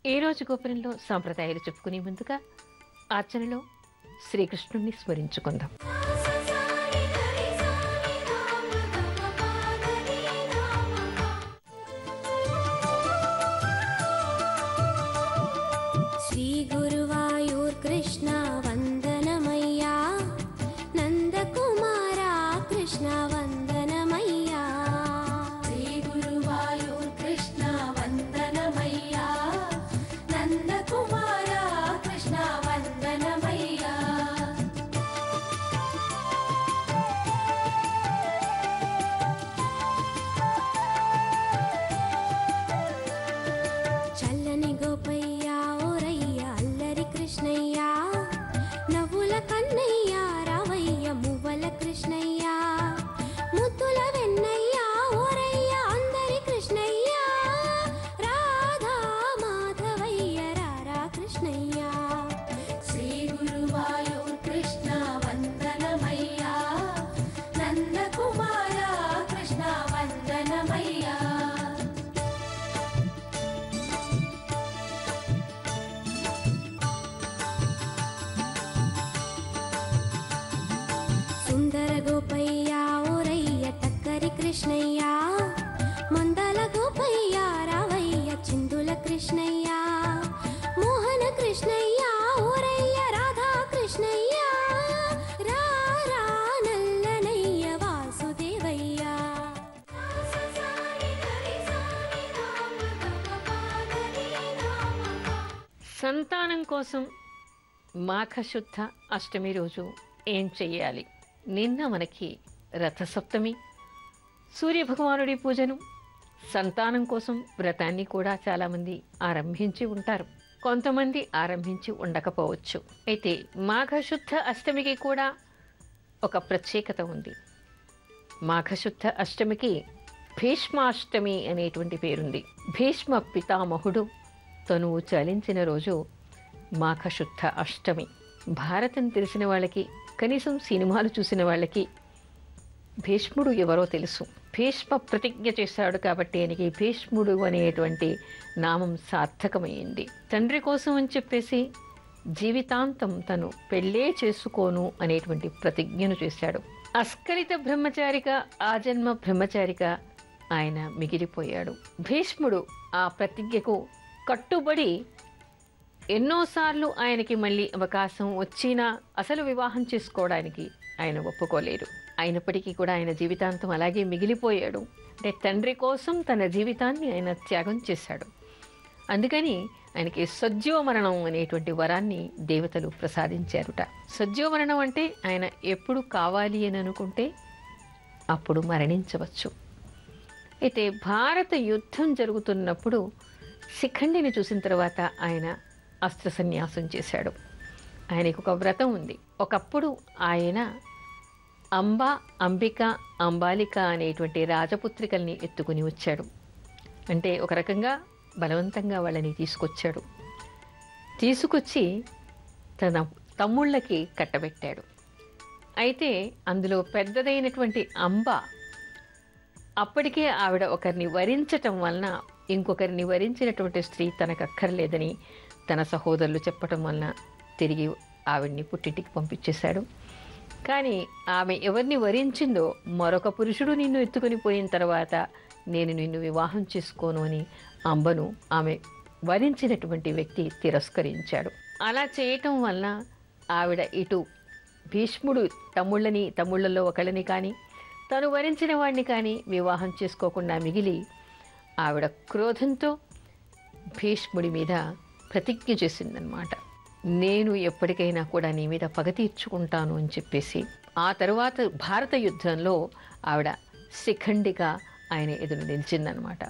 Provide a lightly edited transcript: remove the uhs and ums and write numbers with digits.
ఏ రోజు గోపురంలో సాంప్రదాయాలు చెప్పుకునే ముందుగా ఆచరణలో శ్రీకృష్ణుణ్ణి స్మరించుకుందాం. శ్రీ గురువాయూర్ కృష్ణ వందనమయ్యా, నందకుమారా కృష్ణ వందనమయ్యా. శ్రీ గురువాయూర్ కృష్ణ వందనమయ్యా, నందకుమారా కృష్ణ వందనమయ్యా. చల్లని గోపయ్య ఓరయ్య అల్లరి కృష్ణయ్య, నవ్వుల కన్నయ్య రావయ్య మువ్వల కృష్ణయ్య, ముద్దుల వెన్నయ్య ఓరయ్య అందరి కృష్ణయ్య, రాధా మాధవయ్య రారా కృష్ణయ్య. శ్రీ గురువాయూర్ కృష్ణ వందనమయ్యా, నందకుమార కృష్ణ వందనమయ్యా. సుందర గోపయ్య ఓరయ్య టక్కరి కృష్ణయ్య, మందల గోపయ్య రావయ్య చిందుల కృష్ణయ్య, మోహన కృష్ణయ్య ఓరయ్య రాధా కృష్ణయ్య, రారా నల్లనయ్య వాసుదేవయ్య. సంతానం కోసం మాఘశుద్ధ అష్టమి రోజు ఏం చెయ్యాలి? నిన్న మనకి రథసప్తమి, సూర్యభగవానుడి పూజను, సంతానం కోసం వ్రతాన్ని కూడా చాలామంది ఆరంభించి ఉంటారు. కొంతమంది ఆరంభించి ఉండకపోవచ్చు. అయితే మాఘశుద్ధ అష్టమికి కూడా ఒక ప్రత్యేకత ఉంది. మాఘశుద్ధ అష్టమికి భీష్మాష్టమి అనేటువంటి పేరుంది. భీష్మ పితామహుడు తనువు చలించిన రోజు మాఘశుద్ధ అష్టమి. భారతం తెలిసిన వాళ్ళకి, కనీసం సినిమాలు చూసిన వాళ్ళకి భీష్ముడు ఎవరో తెలుసు. భీష్మ ప్రతిజ్ఞ చేశాడు కాబట్టి ఆయనకి భీష్ముడు అనేటువంటి నామం సార్థకమైంది. తండ్రి కోసం అని చెప్పేసి జీవితాంతం తను పెళ్ళే చేసుకోను అనేటువంటి ప్రతిజ్ఞను చేశాడు. అస్ఖలిత బ్రహ్మచారిగా, ఆజన్మ బ్రహ్మచారిగా ఆయన మిగిలిపోయాడు. భీష్ముడు ఆ ప్రతిజ్ఞకు కట్టుబడి ఎన్నోసార్లు ఆయనకి మళ్ళీ అవకాశం వచ్చినా అసలు వివాహం చేసుకోవడానికి ఆయన ఒప్పుకోలేరు. అయినప్పటికీ కూడా ఆయన జీవితాంతం అలాగే మిగిలిపోయాడు. అంటే తండ్రి కోసం తన జీవితాన్ని ఆయన త్యాగం చేశాడు. అందుకని ఆయనకి సజ్జీవమరణం అనేటువంటి వరాన్ని దేవతలు ప్రసాదించారుట. సజ్జీవమరణం అంటే ఆయన ఎప్పుడు కావాలి అని అనుకుంటే అప్పుడు మరణించవచ్చు. అయితే భారత యుద్ధం జరుగుతున్నప్పుడు శిఖండిని చూసిన తర్వాత ఆయన అస్త్ర సన్యాసం చేశాడు. ఆయనకు ఒక వ్రతం ఉంది. ఒకప్పుడు ఆయన అంబ, అంబిక, అంబాలిక అనేటువంటి రాజపుత్రికల్ని ఎత్తుకుని వచ్చాడు. అంటే ఒక రకంగా బలవంతంగా వాళ్ళని తీసుకొచ్చాడు. తీసుకొచ్చి తన తమ్ముళ్ళకి కట్టబెట్టాడు. అయితే అందులో పెద్దదైనటువంటి అంబ అప్పటికే ఆవిడ ఒకరిని వరించటం వలన ఇంకొకరిని వరించినటువంటి స్త్రీ తనకు అక్కర్లేదని తన సహోదరులు చెప్పటం వలన తిరిగి ఆవిడ్ని పుట్టింటికి పంపించేశాడు. కానీ ఆమె ఎవరిని వరించిందో మరొక పురుషుడు నిన్ను ఎత్తుకుని పోయిన తర్వాత నేను నిన్ను వివాహం చేసుకోను అని అంబను ఆమె వరించినటువంటి వ్యక్తి తిరస్కరించాడు. అలా చేయటం వలన ఆవిడ ఇటు భీష్ముడు తమ్ముళ్ళలో ఒకళ్ళని కానీ తను వరించిన వాడిని కానీ వివాహం చేసుకోకుండా మిగిలి ఆవిడ క్రోధంతో భీష్ముడి మీద ప్రతిజ్ఞ చేసిందనమాట. నేను ఎప్పటికైనా కూడా నీ మీద పగ తీర్చుకుంటాను అని చెప్పేసి ఆ తరువాత భారత యుద్ధంలో ఆవిడ శిఖండిగా ఆయన ఎదురు నిలిచిందనమాట.